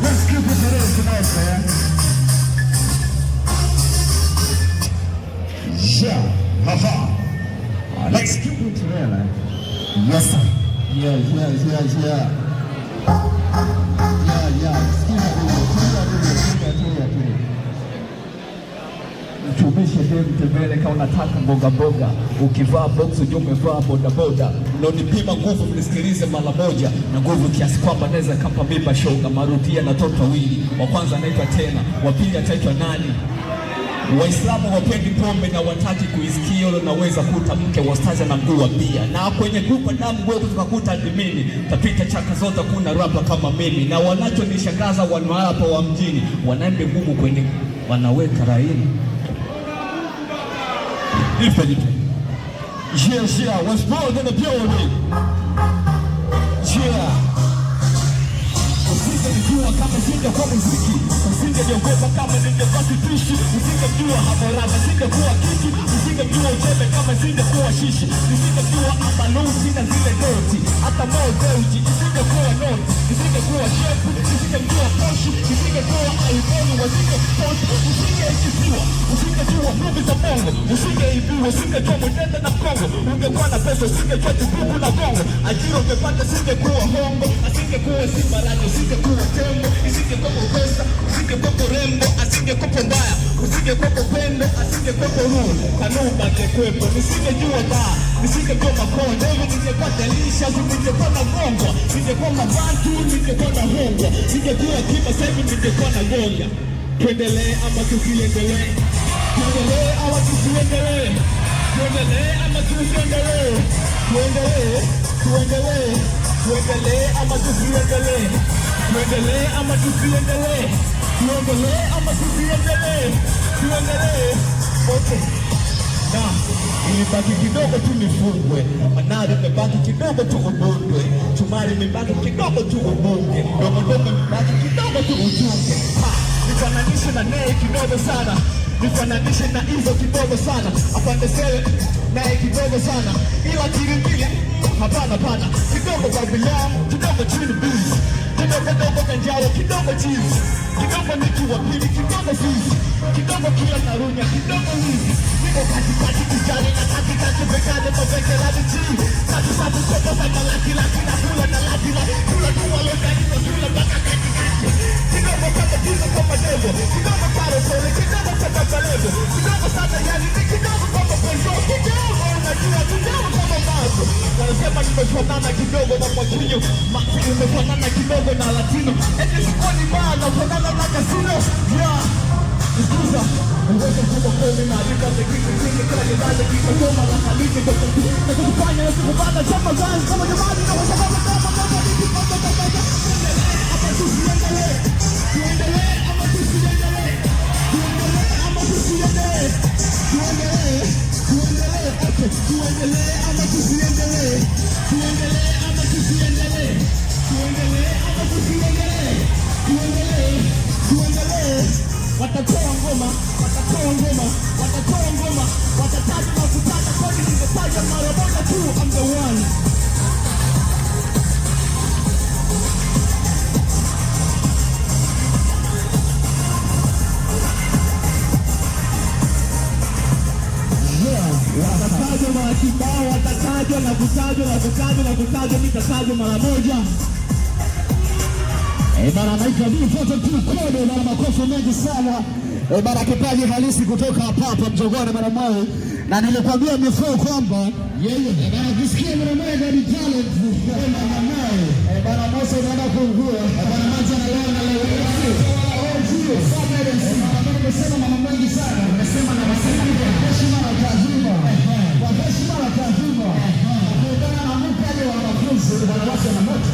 Let's keep it tonight, man. Yeah, haha. Let's keep it today, man. Yes, sir. Yeah. Mtumishi mtembele kama unataka mboga mboga, ukivaa box ujue umevaa boda boda. Unanipima nguvu mnisikilize mara moja, na nguvu kiasi kwamba naweza kampa mimba shoga. Marudia na toto wawili, wa kwanza anaitwa tena, wa pili ataitwa nani? Waislamu wapendi pombe na wataki kuisikia, hilo naweza kuta mke wastaza na mguu wa bia. Na kwenye grupa damu wewe tukakuta admini, tapita chaka zote kuna rapa kama mimi. Na wanachonishangaza wanawapa wa mjini, wanaembe ngumu kwenye wanaweka raini. Yeah, was born in the building. Yeah. Usingejua kama singekuwa muziki, usingejiogopa kama ningekuwa kipishi, usingejua haboraba singekuwa kiki, usingejua uchebe kama singekuwa shishi, usingejua amalusi na zile doti, hata mozeuji usingekuwa noti, usingekuwa shepu, usingejua poshi, usingekuwa iPhone, usingeposti, usingeisifiwa, usingejua movie za bongo, usingeibiwa, usingejua mwenenda na Kongo, ungekuwa na pesa, usingejua tibubu na gongo, ajira ungepata, usingekuwa hongo, asingekuwa Simba Radio, usingekuwa tembo, usingekuwa pesa, usingekuwa rembo, asingekuwa mbaya, usingekuwa pendo, asingekuwa roho, kanuba ngekwepo, nisingejua daa, nisingejua makonde, ningekuwa delisha, ningekuwa na gongo, ningekuwa mabantu, ningekuwa na hongo, ningekuwa kiba sasa ningekuwa na gonga. Tuendelee ama tusiendelee? Tuendelee ama tusiendelee? Tuendelee ama tusiendelee? Tuendelee ama tusiendelee? Tuendelee ama tusiendelee? Tuendelee ama tusiendelee? Tuendelee. Okay. Na ilibaki kidogo tu nifungwe, manari imebaki kidogo tu ubundwe, chumari imebaki kidogo tu ubunge, dogo imebaki kidogo tu ujunge. Nifananishe na naye kidogo sana, nifananishe na hizo kidogo sana, apande sele naye kidogo sana, ila kirimbili hapana, kidogo Babylon, kidogo chini bees, kidogo kanjao, kidogo cheese, kidogo nikiwa pili, kidogo fizi, kidogo kila narunya, kidogo hizi, niko katikati kijani na katikati bekade mabeke la chini, satu kopa sana laki na kula na kula tuwa lokani kwa kula baka katikati, kidogo kama tizo kama devo, kidogo paro sole, kidogo kama kalebo, kidogo sana yani, kidogo kama penzo, kidogo unajua, kidogo kama mazo. Wanasema nimefanana kidogo na Mwakinyo, nimefanana kidogo na Latino, eti sikoni maana ufanana na Casino. Yeah, nikuza uweze kuwa kome na alika zekiki kala jidale kika koma la kaliki na kufanya yote kubana chama zangu kama jamani na wasababu kama tuendelee ama tusiendelee? Tuendelee ama tusiendelee? Tuendelee ama tusiendelee? Tuendelee ama tusiendelee? Tuendelee ama tusiendelee? Tuendelee ama tusiendelee? Tuendelee. Watatoa ngoma, watataja na kutaja kodi, ningetaja mara moja tu, I'm the one. Watatajwa mara kibao, watatajwa na kutajwa, nitatajwa mara moja. Bana naitwa V42 Kode na makofi mengi sana. Bana kipaji halisi kutoka hapa Mjogoni mara moja. Na nilikwambia before kwamba yeye bana kusikia mara moja ni talent bana naye. Bana Mosa anaenda kuungua. Bana maji na leo nimesema mama mengi sana. Nimesema na wasema kwa heshima na taadhima. Kwa heshima na taadhima. Kwa na mkaje wa mafunzo bana wasa na moto.